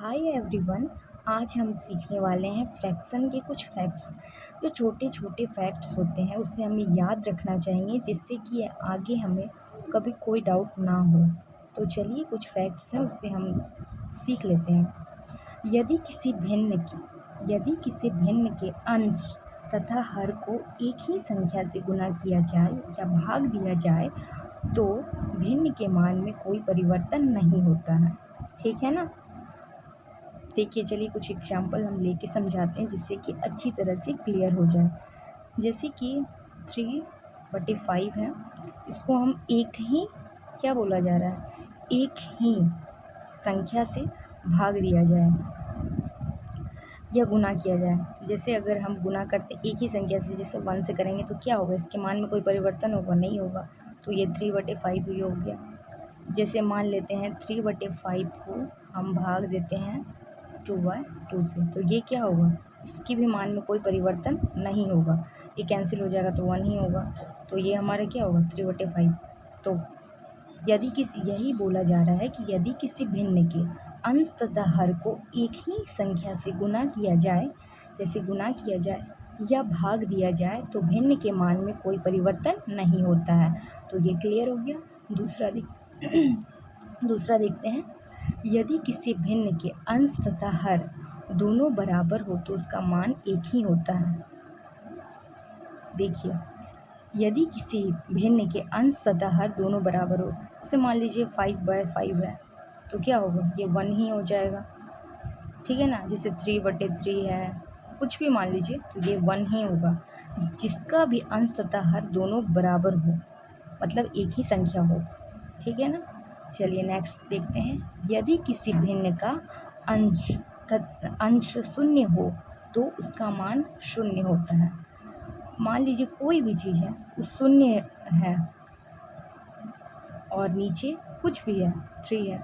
Hi everyone. आज हम सीखने वाले हैं फ्रैक्शन के कुछ फैक्ट्स। जो छोटे छोटे फैक्ट्स होते हैं उसे हमें याद रखना चाहिए, जिससे कि आगे हमें कभी कोई डाउट ना हो। तो चलिए, कुछ फैक्ट्स हैं उसे हम सीख लेते हैं। यदि किसी भिन्न के अंश तथा हर को एक ही संख्या से गुना किया जाए या भाग दिया जाए तो भिन्न के मान में कोई परिवर्तन नहीं होता है। ठीक है ना। देखिए, चलिए कुछ एग्जाम्पल हम लेके समझाते हैं, जिससे कि अच्छी तरह से क्लियर हो जाए। जैसे कि 3/5 है, इसको हम एक ही क्या बोला जा रहा है, एक ही संख्या से भाग दिया जाए या गुना किया जाए। तो जैसे अगर हम गुना करते एक ही संख्या से, जैसे 1 से करेंगे तो क्या होगा, इसके मान में कोई परिवर्तन होगा? नहीं होगा। तो ये 3/5 ही हो गया। जैसे मान लेते हैं 3/5 को हम भाग देते हैं 2/2 से, तो ये क्या होगा, इसके भी मान में कोई परिवर्तन नहीं होगा। ये कैंसिल हो जाएगा तो 1 ही होगा। तो ये हमारा क्या होगा, 3/5। तो यही बोला जा रहा है कि यदि किसी भिन्न के अंश तथा हर को एक ही संख्या से गुना किया जाए, जैसे गुना किया जाए या भाग दिया जाए, तो भिन्न के मान में कोई परिवर्तन नहीं होता है। तो ये क्लियर हो गया। दूसरा देखते हैं। यदि किसी भिन्न के अंश तथा हर दोनों बराबर हो तो उसका मान एक ही होता है। देखिए, यदि किसी भिन्न के अंश तथा हर दोनों बराबर हो, जैसे मान लीजिए 5/5 है, तो क्या होगा, ये 1 ही हो जाएगा। ठीक है ना। जैसे 3/3 है, कुछ भी मान लीजिए, तो ये 1 ही होगा। जिसका भी अंश तथा हर दोनों बराबर हो, मतलब एक ही संख्या हो। ठीक है ना। चलिए नेक्स्ट देखते हैं। यदि किसी भिन्न का अंश शून्य हो तो उसका मान शून्य होता है। मान लीजिए कोई भी चीज़ है, वो शून्य है और नीचे कुछ भी है, 3 है,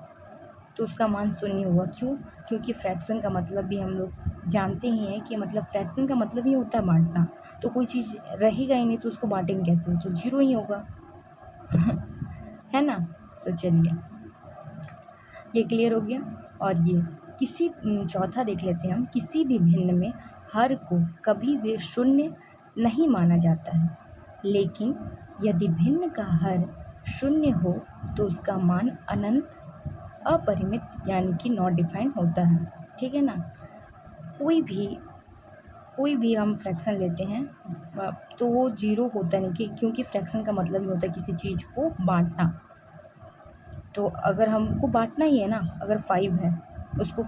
तो उसका मान शून्य होगा। क्यों? क्योंकि फ्रैक्शन का मतलब भी हम लोग जानते ही हैं कि मतलब फ्रैक्शन का मतलब ही होता है बांटना। तो कोई चीज़ रहेगा ही नहीं तो उसको बांटेंगे कैसे, तो 0 ही होगा। है ना। तो चलिए, ये क्लियर हो गया। और ये चौथा देख लेते हैं हम। किसी भी भिन्न में हर को कभी भी शून्य नहीं माना जाता है, लेकिन यदि भिन्न का हर शून्य हो तो उसका मान अनंत, अपरिमित यानी कि नॉट डिफाइंड होता है। ठीक है ना। कोई भी हम फ्रैक्शन लेते हैं तो वो 0 होता नहीं, क्योंकि फ्रैक्शन का मतलब ही होता है किसी चीज़ को बांटना। तो अगर हमको बांटना ही है ना, अगर 5 है, उसको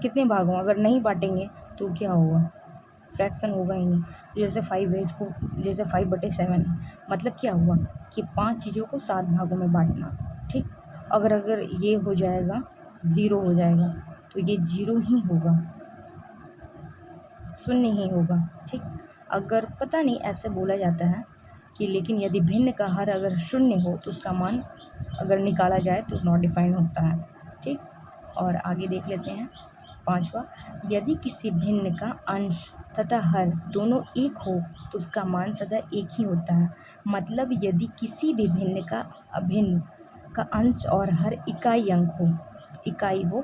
कितने भागों, अगर नहीं बांटेंगे तो क्या होगा, फ्रैक्शन होगा ही नहीं। जैसे 5 है, इसको जैसे 5/7 है, मतलब क्या हुआ कि 5 चीज़ों को 7 भागों में बांटना। ठीक। अगर ये हो जाएगा, 0 हो जाएगा, तो ये 0 ही होगा, शून्य ही होगा। ठीक। अगर पता नहीं ऐसे बोला जाता है कि लेकिन यदि भिन्न का हर अगर शून्य हो तो उसका मान अगर निकाला जाए तो नॉट डिफाइंड होता है। ठीक। और आगे देख लेते हैं। 5वां, यदि किसी भिन्न का अंश तथा हर दोनों एक हो तो उसका मान सदा एक ही होता है। मतलब यदि किसी भी भिन्न का अभिन्न का अंश और हर इकाई हो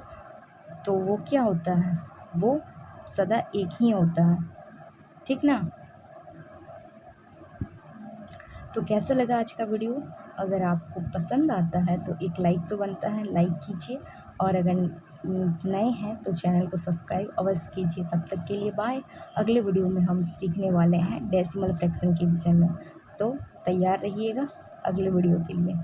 तो वो क्या होता है, वो सदा एक ही होता है। ठीक ना। तो कैसा लगा आज का वीडियो? अगर आपको पसंद आता है तो एक लाइक तो बनता है, लाइक कीजिए। और अगर नए हैं तो चैनल को सब्सक्राइब अवश्य कीजिए। तब तक के लिए बाय। अगले वीडियो में हम सीखने वाले हैं डेसिमल फ्रैक्शन के विषय में, तो तैयार रहिएगा अगले वीडियो के लिए।